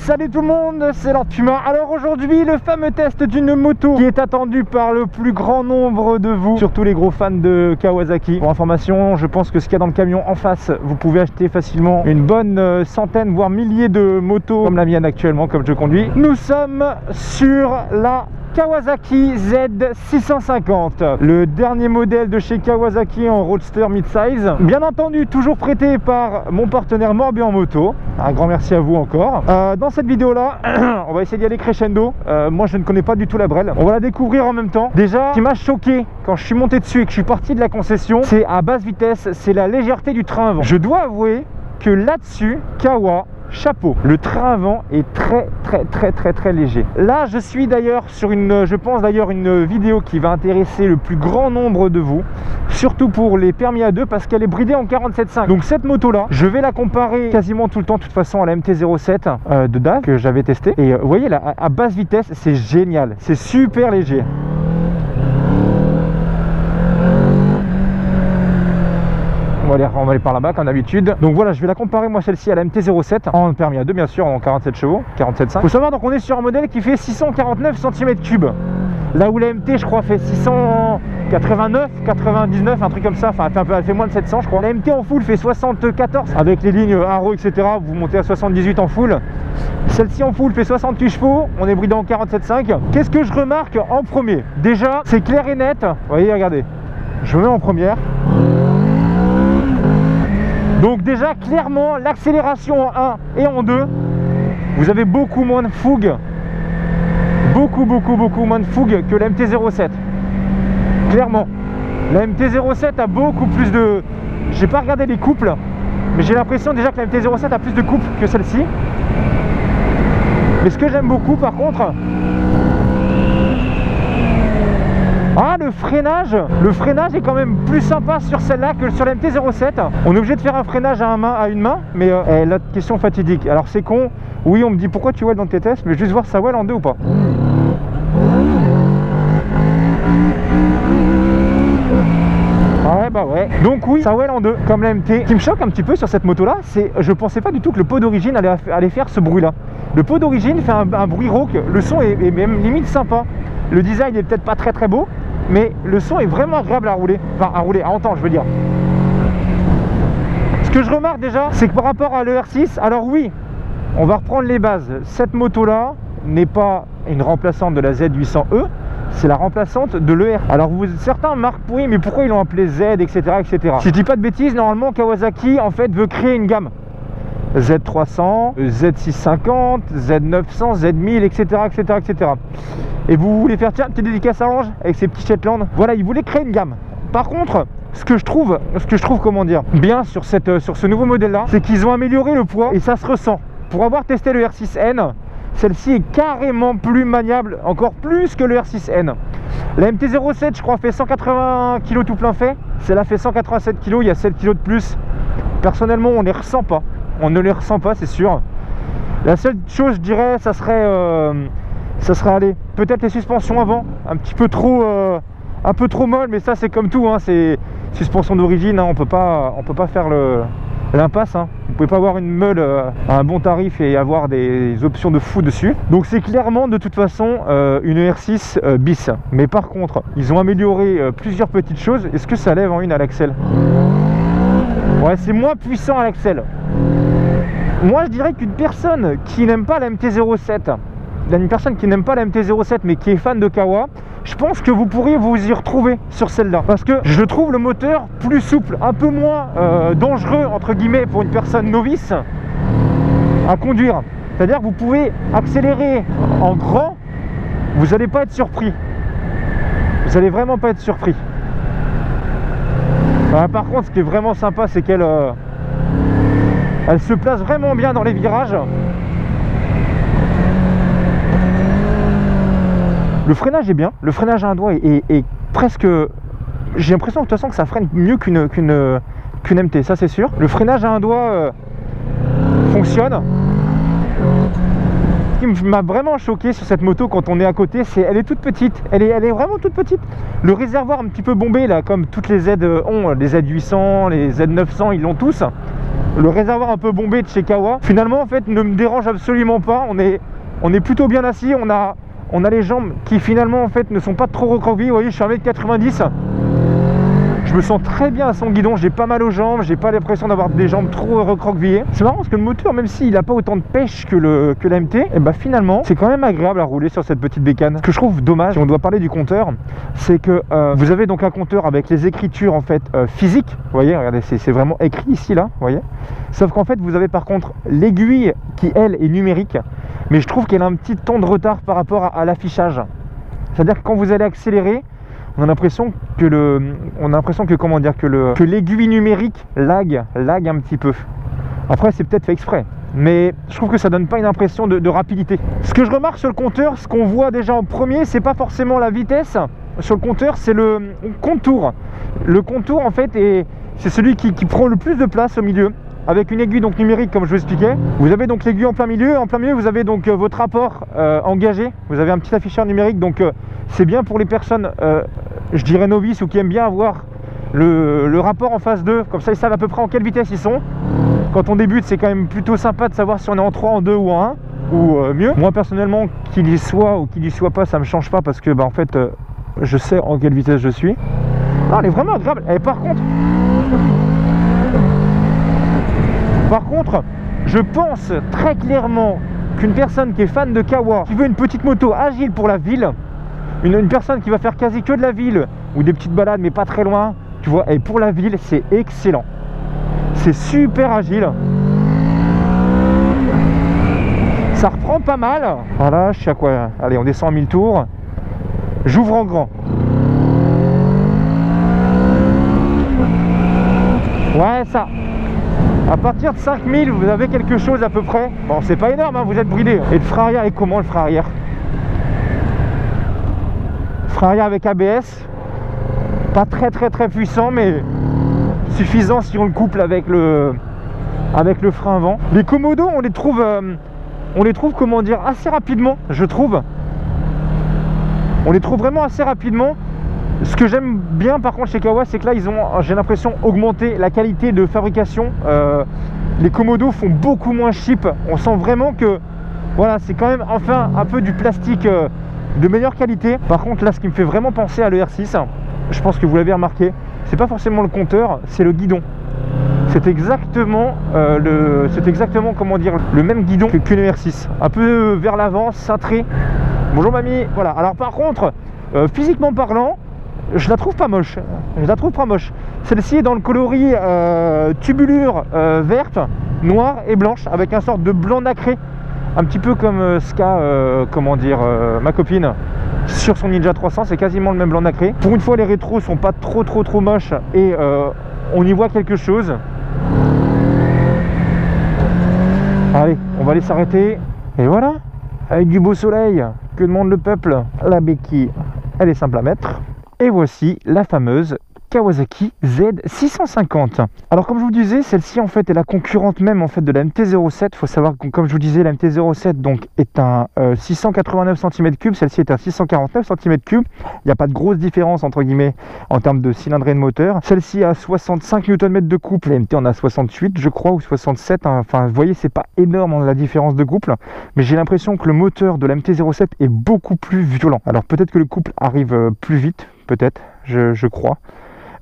Salut tout le monde, c'est Lord Puma. Alors aujourd'hui, le fameux test d'une moto qui est attendu par le plus grand nombre de vous, surtout les gros fans de Kawasaki. Pour information, je pense que ce qu'il y a dans le camion en face, vous pouvez acheter facilement une bonne centaine, voire milliers de motos comme la mienne actuellement, comme je conduis. Nous sommes sur la Kawasaki Z650, le dernier modèle de chez Kawasaki en roadster mid-size. Bien entendu, toujours prêté par mon partenaire Morbihan Moto. Un grand merci à vous encore. Dans cette vidéo là, on va essayer d'y aller crescendo. Moi je ne connais pas du tout la Brel. On va la découvrir en même temps. Déjà, ce qui m'a choqué quand je suis monté dessus et que je suis parti de la concession, c'est à basse vitesse, c'est la légèreté du train avant. Je dois avouer que là-dessus, Kawa, chapeau, le train avant est très léger. Là je suis d'ailleurs sur une, je pense d'ailleurs une vidéo qui va intéresser le plus grand nombre de vous, surtout pour les permis A2 parce qu'elle est bridée en 47.5. Donc cette moto là, je vais la comparer quasiment tout le temps de toute façon à la MT-07 de DAF que j'avais testé. Et vous voyez là, à basse vitesse c'est génial, c'est super léger. On va aller par là-bas comme d'habitude. Donc voilà, je vais la comparer moi celle-ci à la MT-07 en permis A2 bien sûr, en 47 chevaux, 47.5. Faut savoir, donc on est sur un modèle qui fait 649 cm3. Là où la MT je crois fait 689, 99, un truc comme ça, enfin elle fait moins de 700 je crois. La MT en full fait 74 avec les lignes Haro etc. Vous montez à 78 en full. Celle-ci en full fait 68 chevaux, on est bridé en 47.5. Qu'est-ce que je remarque en premier? Déjà c'est clair et net, vous voyez, regardez, je me mets en première. Donc déjà clairement l'accélération en 1 et en 2, vous avez beaucoup moins de fougue, beaucoup moins de fougue que la MT-07. Clairement, la MT-07 a beaucoup plus de... J'ai pas regardé les couples, mais j'ai l'impression déjà que la MT-07 a plus de couples que celle-ci. Mais ce que j'aime beaucoup par contre... Ah, le freinage est quand même plus sympa sur celle-là que sur la MT-07. On est obligé de faire un freinage à une main, mais la question fatidique. Alors c'est con, oui on me dit pourquoi tu weld dans tes tests, mais juste voir ça weld en deux ou pas. Ouais bah ouais, donc oui ça weld en deux comme la MT. Ce qui me choque un petit peu sur cette moto là, c'est je pensais pas du tout que le pot d'origine allait faire ce bruit là. Le pot d'origine fait un bruit rauque, le son est même limite sympa. Le design est peut-être pas très beau, mais le son est vraiment agréable à rouler, enfin à entendre je veux dire. Ce que je remarque déjà, c'est que par rapport à l'ER6, alors oui, on va reprendre les bases. Cette moto là n'est pas une remplaçante de la Z800E, c'est la remplaçante de l'ER. Alors certains marquent oui, mais pourquoi ils l'ont appelé Z, etc., etc. Si je dis pas de bêtises, normalement Kawasaki en fait veut créer une gamme. Z300, Z650, Z900, Z1000, etc., etc., etc. Et vous voulez faire tiens, petite dédicace à Ange avec ses petits Shetland. Voilà, ils voulaient créer une gamme. Par contre, ce que je trouve comment dire bien sur ce nouveau modèle là, c'est qu'ils ont amélioré le poids et ça se ressent. Pour avoir testé le R6N, celle-ci est carrément plus maniable, encore plus que le R6N. La MT-07 je crois fait 180 kg tout plein fait, celle-là fait 187 kg, il y a 7 kg de plus. Personnellement on ne les ressent pas, c'est sûr. La seule chose je dirais ça serait allez, peut-être les suspensions avant, un peu trop molle, mais ça c'est comme tout, hein, c'est suspension d'origine, hein, on peut pas faire l'impasse, hein. Vous pouvez pas avoir une meule à un bon tarif et avoir des options de fou dessus. Donc c'est clairement de toute façon une R6 bis. Mais par contre, ils ont amélioré plusieurs petites choses. Est-ce que ça lève en une à l'axel? Ouais, c'est moins puissant à l'axel. Moi je dirais qu'une personne qui n'aime pas la MT-07, mais qui est fan de Kawa, je pense que vous pourriez vous y retrouver sur celle-là. Parce que je trouve le moteur plus souple, un peu moins dangereux, entre guillemets, pour une personne novice à conduire. C'est-à-dire que vous pouvez accélérer en grand, vous n'allez pas être surpris. Vous n'allez vraiment pas être surpris. Par contre, ce qui est vraiment sympa, c'est qu'elle elle se place vraiment bien dans les virages. Le freinage est bien, le freinage à un doigt est presque... J'ai l'impression de toute façon que ça freine mieux qu'une MT, ça c'est sûr. Le freinage à un doigt fonctionne. Ce qui m'a vraiment choqué sur cette moto quand on est à côté, c'est elle est toute petite, elle est vraiment toute petite. Le réservoir un petit peu bombé là, comme toutes les Z ont, les Z800, les Z900, ils l'ont tous. le réservoir un peu bombé de chez Kawa, finalement en fait ne me dérange absolument pas. On est plutôt bien assis, on a les jambes qui finalement en fait ne sont pas trop recroquevillées. Vous voyez, je suis à 1m90. Je me sens très bien à son guidon, j'ai pas mal aux jambes, j'ai pas l'impression d'avoir des jambes trop recroquevillées. C'est marrant parce que le moteur, même s'il n'a pas autant de pêche que la MT, et bah finalement c'est quand même agréable à rouler sur cette petite bécane. Ce que je trouve dommage, si on doit parler du compteur, c'est que vous avez donc un compteur avec les écritures en fait physiques. Vous voyez, regardez, c'est vraiment écrit ici là, vous voyez. Sauf qu'en fait vous avez par contre l'aiguille qui elle est numérique, mais je trouve qu'elle a un petit temps de retard par rapport à l'affichage. C'est-à-dire que quand vous allez accélérer, on a l'impression que l'aiguille numérique lag un petit peu. Après c'est peut-être fait exprès, mais je trouve que ça donne pas une impression de rapidité. Ce que je remarque sur le compteur, ce qu'on voit déjà en premier, c'est pas forcément la vitesse sur le compteur, c'est le contour. Le contour en fait c'est celui qui prend le plus de place au milieu, avec une aiguille donc numérique comme je vous expliquais. Vous avez donc l'aiguille en plein milieu, vous avez donc votre rapport engagé, vous avez un petit afficheur numérique, donc c'est bien pour les personnes je dirais novices ou qui aiment bien avoir le rapport en face d'eux, comme ça ils savent à peu près en quelle vitesse ils sont. Quand on débute, c'est quand même plutôt sympa de savoir si on est en 3, en 2 ou en 1 ou mieux. Moi personnellement, qu'il y soit ou qu'il y soit pas, ça me change pas parce que en fait je sais en quelle vitesse je suis. Non, elle est vraiment agréable. Et par contre, je pense très clairement qu'une personne qui est fan de Kawa, qui veut une petite moto agile pour la ville, une personne qui va faire quasi que de la ville ou des petites balades mais pas très loin, tu vois, et pour la ville c'est excellent. C'est super agile. Ça reprend pas mal. Voilà, je suis à quoi? Allez, on descend à 1000 tours. J'ouvre en grand. Ouais, ça. À partir de 5000, vous avez quelque chose à peu près. Bon, c'est pas énorme, hein, vous êtes bridé. Et le frein arrière est comment le frein arrière? Frein arrière avec ABS. Pas très puissant, mais suffisant si on le couple avec le frein avant. Les Komodo, on les trouve comment dire, assez rapidement, je trouve. On les trouve vraiment assez rapidement. Ce que j'aime bien par contre chez Kawa, c'est que là ils ont, j'ai l'impression, augmenté la qualité de fabrication. Les Komodo font beaucoup moins cheap. On sent vraiment que voilà, c'est quand même enfin un peu du plastique de meilleure qualité. Par contre là, ce qui me fait vraiment penser à l'ER6, je pense que vous l'avez remarqué, c'est pas forcément le compteur, c'est le guidon. C'est exactement comment dire, le même guidon qu'une ER6, un peu vers l'avant, cintré. Bonjour mamie. Voilà. Alors par contre, physiquement parlant, je la trouve pas moche. Celle-ci est dans le coloris tubulure verte, noire et blanche, avec un sorte de blanc nacré, un petit peu comme ma copine sur son Ninja 300, c'est quasiment le même blanc nacré. Pour une fois, les rétros sont pas trop moches et on y voit quelque chose. Allez, on va aller s'arrêter. Et voilà, avec du beau soleil, que demande le peuple? La béquille, elle est simple à mettre. Et voici la fameuse Kawasaki Z650. Alors comme je vous disais, celle-ci en fait est la concurrente même en fait de la MT-07. Il faut savoir que comme je vous disais, la MT-07 donc est un 689 cm3, celle-ci est un 649 cm3. Il n'y a pas de grosse différence entre guillemets en termes de cylindrée de moteur. Celle-ci a 65 Nm de couple, la MT en a 68 je crois, ou 67, hein. Enfin vous voyez, c'est pas énorme la différence de couple, mais j'ai l'impression que le moteur de la MT-07 est beaucoup plus violent. Alors peut-être que le couple arrive plus vite, peut-être, je crois.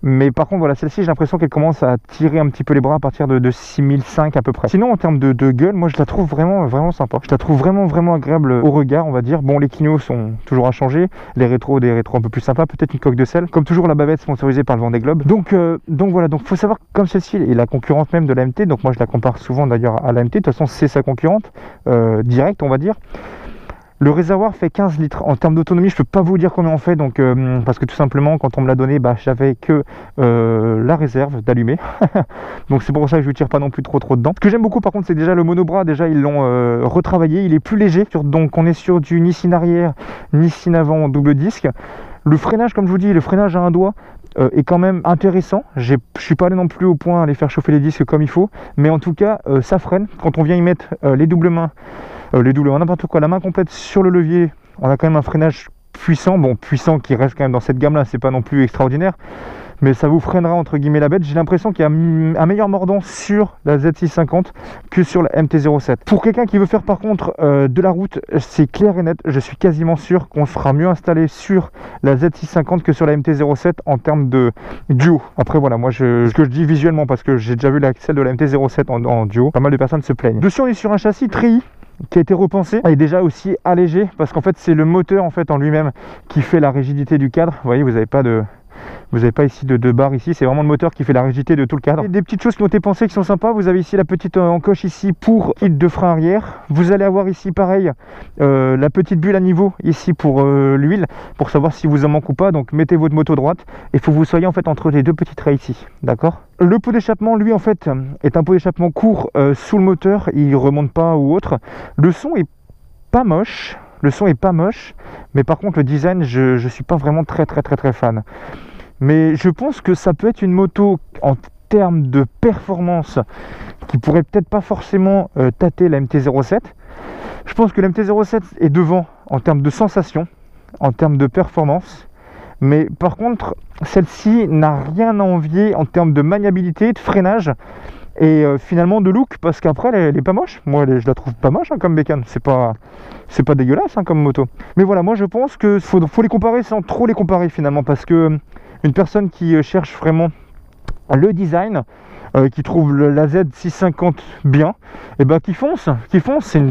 Mais par contre voilà, celle-ci j'ai l'impression qu'elle commence à tirer un petit peu les bras à partir de 6005 à peu près. Sinon en termes de gueule, moi je la trouve vraiment sympa. Je la trouve vraiment agréable au regard, on va dire. Bon, les clignaux sont toujours à changer, les rétros, des rétros un peu plus sympas, peut-être une coque de selle. Comme toujours la bavette sponsorisée par le Vendée Globe. Donc voilà, donc faut savoir que comme celle-ci est la concurrente même de la MT, donc moi je la compare souvent d'ailleurs à la MT, de toute façon c'est sa concurrente directe on va dire. Le réservoir fait 15 litres. En termes d'autonomie, je ne peux pas vous dire combien on fait, donc, parce que tout simplement, quand on me l'a donné, j'avais que la réserve d'allumer. Donc c'est pour ça que je ne tire pas non plus trop dedans. Ce que j'aime beaucoup par contre, c'est déjà le monobras. Déjà, ils l'ont retravaillé. Il est plus léger. Donc on est sur du Nissin arrière, Nissin avant double disque. Le freinage, comme je vous dis, le freinage à un doigt est quand même intéressant. Je suis pas allé non plus au point à aller faire chauffer les disques comme il faut. Mais en tout cas, ça freine. Quand on vient y mettre les doubles mains, n'importe quoi, la main complète sur le levier, on a quand même un freinage puissant, bon puissant qui reste quand même dans cette gamme là, c'est pas non plus extraordinaire, mais ça vous freinera entre guillemets la bête. J'ai l'impression qu'il y a un meilleur mordant sur la Z650 que sur la MT-07. Pour quelqu'un qui veut faire par contre de la route, c'est clair et net, je suis quasiment sûr qu'on sera mieux installé sur la Z650 que sur la MT-07 en termes de duo. Après voilà, moi ce que je dis visuellement, parce que j'ai déjà vu celle de la MT-07 en duo, pas mal de personnes se plaignent. Dessus on est sur un châssis Tri qui a été repensé et déjà aussi allégé, parce qu'en fait c'est le moteur en fait en lui-même qui fait la rigidité du cadre. Vous voyez, vous n'avez pas ici de barre ici, c'est vraiment le moteur qui fait la rigidité de tout le cadre. Et des petites choses qui ont été pensées qui sont sympas. Vous avez ici la petite encoche ici pour kit de frein arrière. Vous allez avoir ici pareil la petite bulle à niveau ici pour l'huile, pour savoir si vous en manque ou pas. Donc mettez votre moto droite et il faut que vous soyez en fait entre les deux petites raies ici, d'accord. Le pot d'échappement lui en fait est un pot d'échappement court sous le moteur, il remonte pas ou autre. Le son est pas moche. Mais par contre le design, je suis pas vraiment très fan. Mais je pense que ça peut être une moto en termes de performance qui pourrait peut-être pas forcément tâter la MT-07. Je pense que la MT-07 est devant en termes de sensation, en termes de performance. Mais par contre, celle-ci n'a rien à envier en termes de maniabilité, de freinage et finalement de look, parce qu'après elle est pas moche. Moi je la trouve pas moche comme bécane, c'est pas dégueulasse comme moto. Mais voilà, moi je pense que faut les comparer sans trop les comparer finalement, parce que une personne qui cherche vraiment le design, qui trouve la Z650 bien, et ben qui fonce,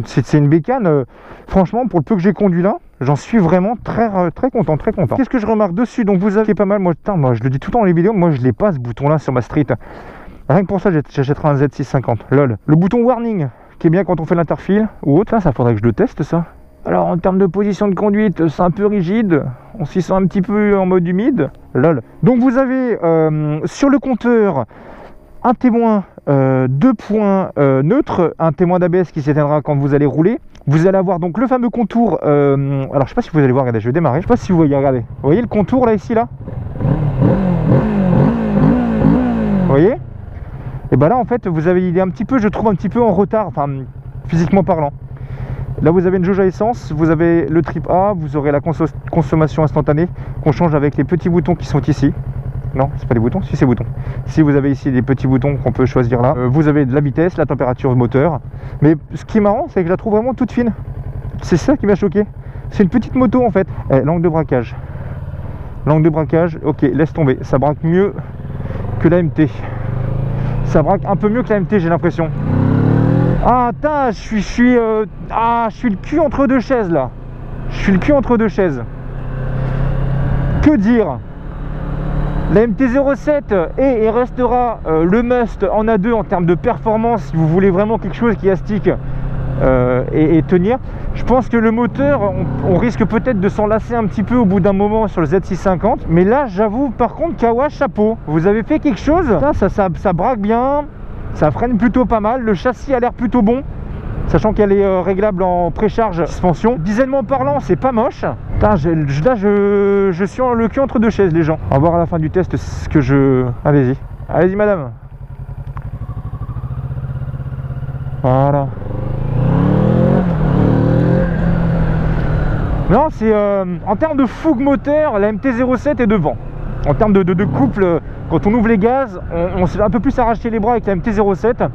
c'est une bécane, franchement pour le peu que j'ai conduit là, j'en suis vraiment très content. Qu'est-ce que je remarque dessus? Donc vous avez pas mal, moi je le dis tout le temps dans les vidéos, moi je l'ai pas ce bouton là sur ma street. Rien que pour ça j'achèterai un Z650, lol. Le bouton warning qui est bien quand on fait l'interfile ou autre, ça faudrait que je le teste ça. Alors en termes de position de conduite, c'est un peu rigide, on s'y sent un petit peu en mode humide, lol. Donc vous avez sur le compteur un témoin 2 points neutre, un témoin d'ABS qui s'éteindra quand vous allez rouler. Vous allez avoir donc le fameux contour, alors je sais pas si vous allez voir, regardez, je vais démarrer, je sais pas si vous voyez, regardez. Vous voyez le contour là, ici là? Vous voyez? Et ben là en fait il est un petit peu, je trouve un petit peu en retard, enfin physiquement parlant. Là vous avez une jauge à essence, vous avez le trip A, vous aurez la consommation instantanée qu'on change avec les petits boutons qui sont ici. Non, c'est pas des boutons, si c'est boutons. Si vous avez ici des petits boutons qu'on peut choisir là, vous avez de la vitesse, la température moteur. Mais ce qui est marrant, c'est que je la trouve vraiment toute fine. C'est ça qui m'a choqué. C'est une petite moto en fait. L'angle de braquage. L'angle de braquage, ok, laisse tomber. Ça braque mieux que la MT. Ça braque un peu mieux que la MT, j'ai l'impression. Ah, putain, je suis le cul entre deux chaises là. Je suis le cul entre deux chaises. Que dire? La MT-07 est et restera le must en A2 en termes de performance si vous voulez vraiment quelque chose qui astique et tenir. Je pense que le moteur, on risque peut-être de s'en lasser un petit peu au bout d'un moment sur le Z650. Mais là, j'avoue, par contre, Kawa, chapeau. Vous avez fait quelque chose. Ça braque bien, ça freine plutôt pas mal. Le châssis a l'air plutôt bon, sachant qu'elle est réglable en précharge suspension. Designement parlant, c'est pas moche. Putain, là, je suis le cul entre deux chaises, les gens. On va voir à la fin du test ce que je... Allez-y, madame. Voilà. Non, c'est en termes de fougue moteur, la MT-07 est devant. En termes de couple, quand on ouvre les gaz, on s'est un peu plus arraché les bras avec la MT-07.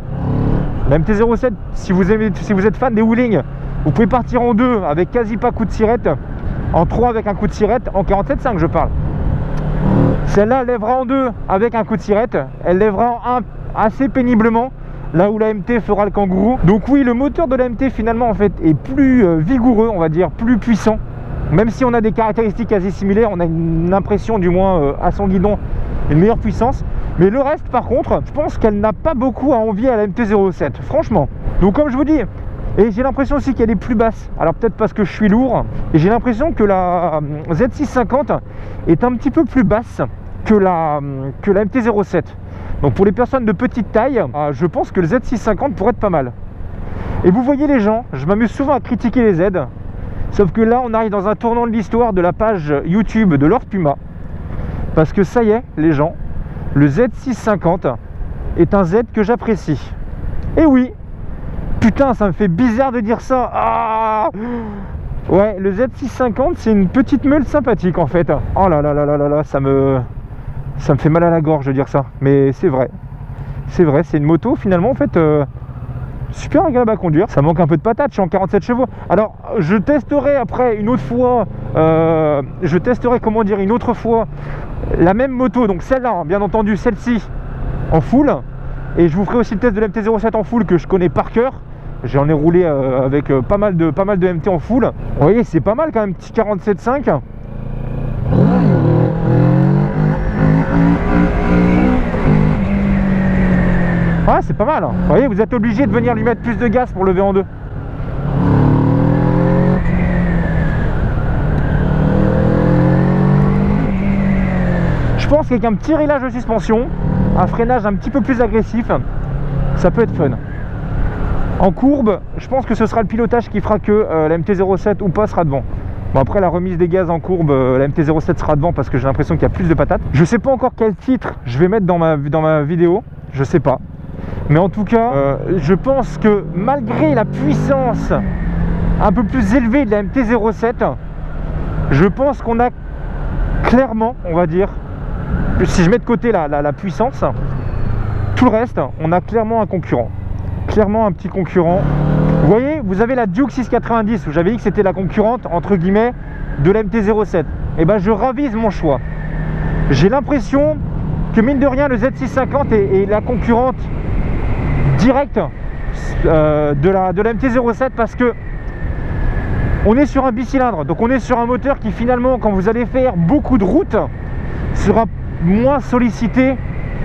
La MT-07, si vous êtes fan des wheelings, vous pouvez partir en 2 avec quasi pas coup de sirette, en 3 avec un coup de sirette, en 47.5 je parle. Celle-là lèvera en 2 avec un coup de sirette, elle lèvera en 1 assez péniblement, là où la MT fera le kangourou. Donc oui, le moteur de la MT finalement en fait est plus vigoureux, on va dire, plus puissant. Même si on a des caractéristiques quasi similaires, on a une impression du moins à son guidon, une meilleure puissance. Mais le reste par contre, je pense qu'elle n'a pas beaucoup à envier à la MT-07, franchement. Donc comme je vous dis, et j'ai l'impression aussi qu'elle est plus basse. Alors peut-être parce que je suis lourd, et j'ai l'impression que la Z650 est un petit peu plus basse que la MT-07. Donc pour les personnes de petite taille, je pense que le Z650 pourrait être pas mal. Et vous voyez les gens, je m'amuse souvent à critiquer les Z, sauf que là on arrive dans un tournant de l'histoire de la page YouTube de Lord Puma. Parce que ça y est les gens, le Z650 est un Z que j'apprécie. Et oui, putain ça me fait bizarre de dire ça. Ah ouais, le Z650 c'est une petite meule sympathique en fait. Oh là là là là là là, ça me... Ça me fait mal à la gorge de dire ça, mais c'est vrai. C'est vrai, c'est une moto finalement en fait super agréable à conduire. Ça manque un peu de patate, je suis en 47 chevaux. Alors je testerai après une autre fois, je testerai comment dire une autre fois la même moto, donc celle-là, hein, bien entendu celle-ci en full. Et je vous ferai aussi le test de l'MT-07 en full que je connais par cœur. J'en ai roulé avec pas mal de MT en full. Vous voyez, c'est pas mal quand même, petit 47.5. Ah, c'est pas mal. Vous voyez, vous êtes obligé de venir lui mettre plus de gaz pour lever en deux. Je pense qu'avec un petit réglage de suspension, un freinage un petit peu plus agressif, ça peut être fun. En courbe, je pense que ce sera le pilotage qui fera que la MT-07 ou pas sera devant. Bon, après la remise des gaz en courbe, la MT-07 sera devant parce que j'ai l'impression qu'il y a plus de patates. Je sais pas encore quel titre je vais mettre dans ma vidéo, je sais pas. Mais en tout cas, je pense que malgré la puissance un peu plus élevée de la MT-07, je pense qu'on a clairement, on va dire, si je mets de côté la puissance, tout le reste, on a clairement un concurrent. Clairement un petit concurrent. Vous voyez, vous avez la Duke 690, où j'avais dit que c'était la concurrente, entre guillemets, de la MT-07. Et ben je ravise mon choix. J'ai l'impression que mine de rien, le Z650 est la concurrente directe de la MT-07 parce que on est sur un bicylindre, donc on est sur un moteur qui finalement, quand vous allez faire beaucoup de routes, sera moins sollicité.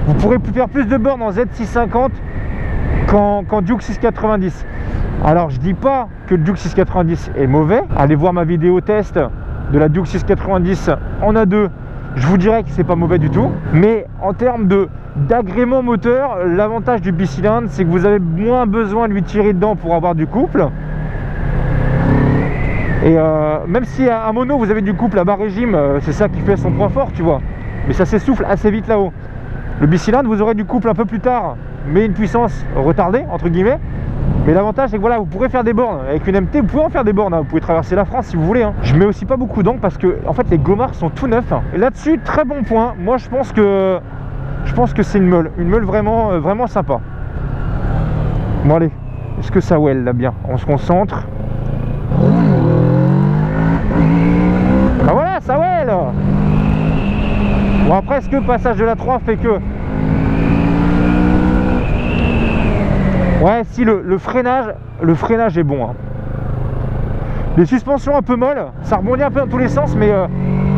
Vous pourrez faire plus de bornes en Z650 qu'en Duke 690. Alors je dis pas que le Duke 690 est mauvais. Allez voir ma vidéo test de la Duke 690 en A2. Je vous dirais que c'est pas mauvais du tout. Mais en termes d'agrément moteur, l'avantage du bicylindre, c'est que vous avez moins besoin de lui tirer dedans pour avoir du couple. Et même si à mono vous avez du couple à bas régime, c'est ça qui fait son point fort, tu vois. Mais ça s'essouffle assez vite là-haut. Le bicylindre, vous aurez du couple un peu plus tard, mais une puissance retardée, entre guillemets. Mais l'avantage, c'est que voilà, vous pourrez faire des bornes. Avec une MT, vous pouvez en faire des bornes, hein. Vous pouvez traverser la France si vous voulez, hein. Je mets aussi pas beaucoup d'angles parce que, en fait, les gommards sont tout neufs, hein. Et là-dessus, très bon point. Moi, je pense que c'est une meule vraiment, vraiment sympa. Bon, allez, est-ce que ça well là bien? On se concentre. Ah voilà, ça well. Bon, après, est-ce que le passage de la 3 fait que... Ouais, si le freinage est bon, hein. Les suspensions un peu molles, ça rebondit un peu dans tous les sens, mais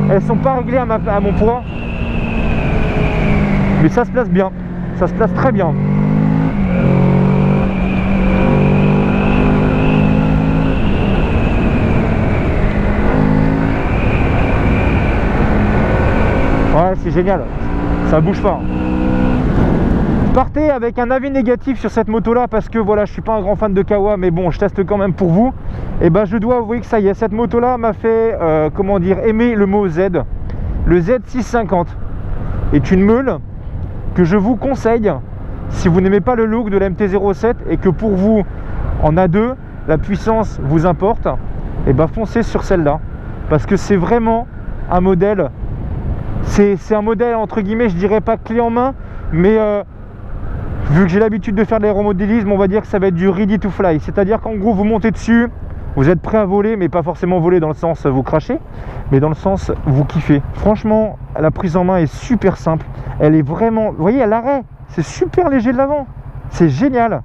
elles sont pas réglées à mon poids. Mais ça se place bien, ça se place très bien. Ouais, c'est génial, ça bouge pas. Partez avec un avis négatif sur cette moto là parce que voilà, je suis pas un grand fan de Kawa, mais bon, je teste quand même pour vous. Et ben je dois avouer que ça y est, cette moto là m'a fait comment dire, aimer le mot Z. Le Z650 est une meule que je vous conseille si vous n'aimez pas le look de la MT-07 et que pour vous en A2 la puissance vous importe. Et ben foncez sur celle-là parce que c'est vraiment un modèle, c'est un modèle entre guillemets, je dirais pas clé en main, mais vu que j'ai l'habitude de faire de l'aéromodélisme, on va dire que ça va être du ready to fly. C'est-à-dire qu'en gros, vous montez dessus, vous êtes prêt à voler, mais pas forcément voler dans le sens vous crachez, mais dans le sens vous kiffez. Franchement, la prise en main est super simple. Elle est vraiment... Vous voyez, à l'arrêt, c'est super léger de l'avant. C'est génial.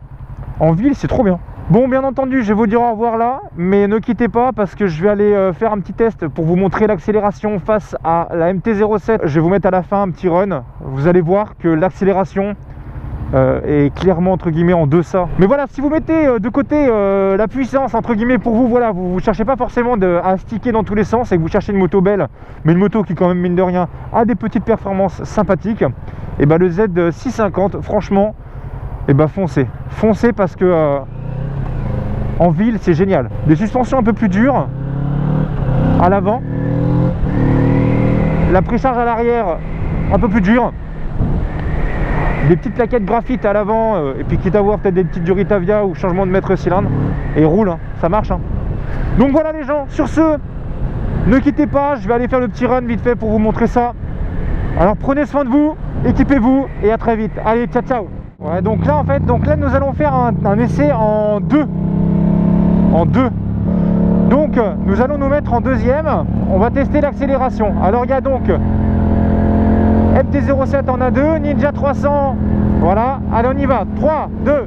En ville, c'est trop bien. Bon, bien entendu, je vais vous dire au revoir là, mais ne quittez pas parce que je vais aller faire un petit test pour vous montrer l'accélération face à la MT-07. Je vais vous mettre à la fin un petit run. Vous allez voir que l'accélération... est clairement entre guillemets en deçà. Mais voilà, si vous mettez de côté la puissance entre guillemets pour vous, voilà, vous cherchez pas forcément à sticker dans tous les sens et que vous cherchez une moto belle, mais une moto qui quand même mine de rien a des petites performances sympathiques, et ben le Z650 franchement, et ben foncez parce que en ville c'est génial. Des suspensions un peu plus dures à l'avant, la précharge à l'arrière un peu plus dure, des petites plaquettes graphite à l'avant, et puis quitte à voir peut-être des petites Duritavia ou changement de maître cylindre, et roule, hein, ça marche, hein. Donc voilà les gens, sur ce, ne quittez pas, je vais aller faire le petit run vite fait pour vous montrer ça. Alors prenez soin de vous, équipez-vous et à très vite. Allez, ciao ciao. Ouais, donc là en fait, nous allons faire un essai en deux. Donc nous allons nous mettre en deuxième. On va tester l'accélération. Alors il y a donc MT-07 en A2, Ninja 300. Voilà, allez on y va. 3, 2, 1.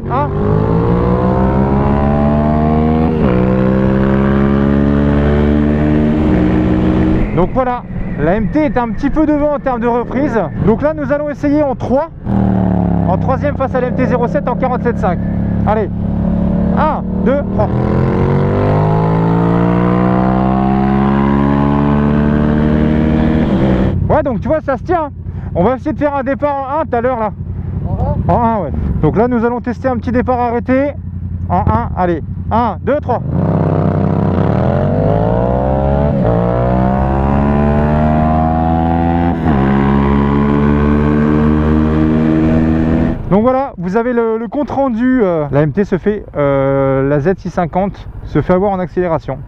Donc voilà, la MT est un petit peu devant en termes de reprise. Donc là nous allons essayer en 3. En troisième face à la MT-07 en 47.5. Allez, 1, 2, 3. Ouais, donc tu vois, ça se tient. On va essayer de faire un départ en 1 tout à l'heure là. En 1, ouais. Donc là, nous allons tester un petit départ arrêté. En 1, allez. 1, 2, 3. Donc voilà, vous avez le compte rendu. La MT se fait, la Z650 se fait avoir en accélération.